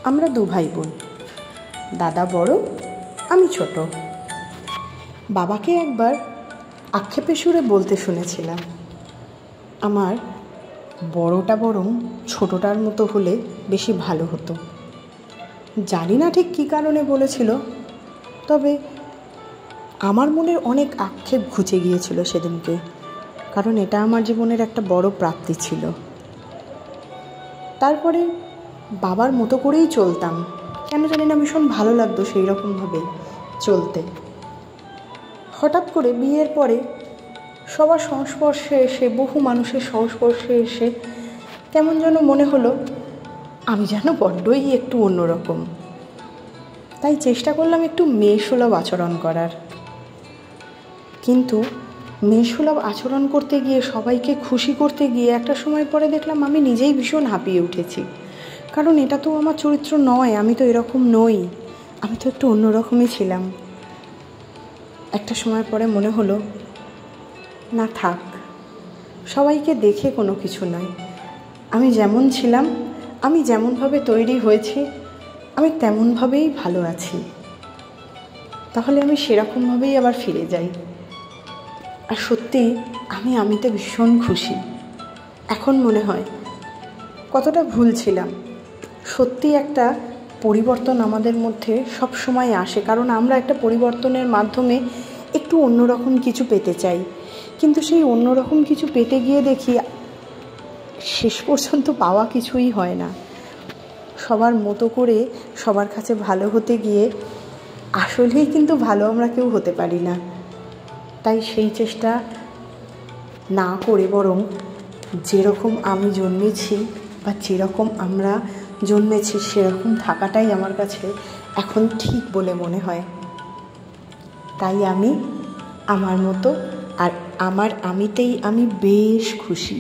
আমরা 2 ভাই বোন। দাদা বড়, আমি ছোট। বাবাকে একবার আক্ষেপে সুরে বলতে শুনেছিলাম, আমার বড়টা বরং ছোটটার মতো হলে বেশি ভালো হতো। জানি না ঠিক কী কারণে বলেছিল, তবে আমার মনের অনেক আক্ষেপ ঘুচে গিয়েছিল সেদিনকে, কারণ এটা আমার জীবনের একটা বড় প্রাপ্তি ছিল। তারপরে বাবার মতো করেই চলতাম, কেন জানি না ভীষণ ভালো লাগতো সেই রকমভাবে চলতে। হঠাৎ করে বিয়ের পরে সবার সংস্পর্শে এসে, বহু মানুষের সংস্পর্শে এসে কেমন যেন মনে হলো আমি যেন বড্ডই একটু অন্যরকম। তাই চেষ্টা করলাম একটু মেয়েসুলভ আচরণ করার, কিন্তু মেয়েসুলভ আচরণ করতে গিয়ে, সবাইকে খুশি করতে গিয়ে একটা সময় পরে দেখলাম আমি নিজেই ভীষণ হাঁপিয়ে উঠেছি। কারণ এটা তো আমার চরিত্র নয়, আমি তো এরকম নই, আমি তো একটু অন্যরকমই ছিলাম। একটা সময় পরে মনে হলো না, থাক, সবাইকে দেখে কোনো কিছু নয়, আমি যেমন ছিলাম, আমি যেমনভাবে তৈরি হয়েছি, আমি তেমনভাবেই ভালো আছি। তাহলে আমি সেরকমভাবেই আবার ফিরে যাই। আর সত্যি আমিতে ভীষণ খুশি। এখন মনে হয় কতটা ভুল ছিলাম। সত্যি একটা পরিবর্তন আমাদের মধ্যে সব সময় আসে, কারণ আমরা একটা পরিবর্তনের মাধ্যমে একটু অন্যরকম কিছু পেতে চাই, কিন্তু সেই অন্যরকম কিছু পেতে গিয়ে দেখি শেষ পর্যন্ত পাওয়া কিছুই হয় না। সবার মতো করে সবার কাছে ভালো হতে গিয়ে আসলেই কিন্তু ভালো আমরা কেউ হতে পারি না। তাই সেই চেষ্টা না করে বরং যেরকম আমি জন্মেছি বা যেরকম আমরা জন্মেছি সেরকম থাকাটাই আমার কাছে এখন ঠিক বলে মনে হয়। তাই আমি আমার মতো, আর আমার আমিতেই আমি বেশ খুশি।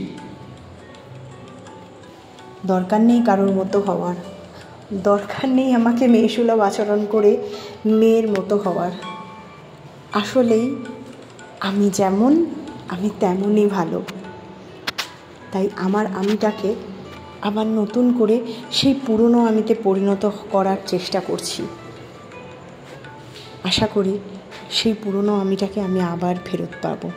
দরকার নেই কারোর মতো হওয়ার, দরকার নেই আমাকে মেয়েসুলভ আচরণ করে মেয়ের মতো হওয়ার। আসলেই আমি যেমন, আমি তেমনই ভালো। তাই আমার আমিটাকে আবার নতুন করে সেই পুরনো আমিতে পরিণত করার চেষ্টা করছি। আশা করি সেই পুরনো আমিটাকে আমি আবার ফেরত পাবো।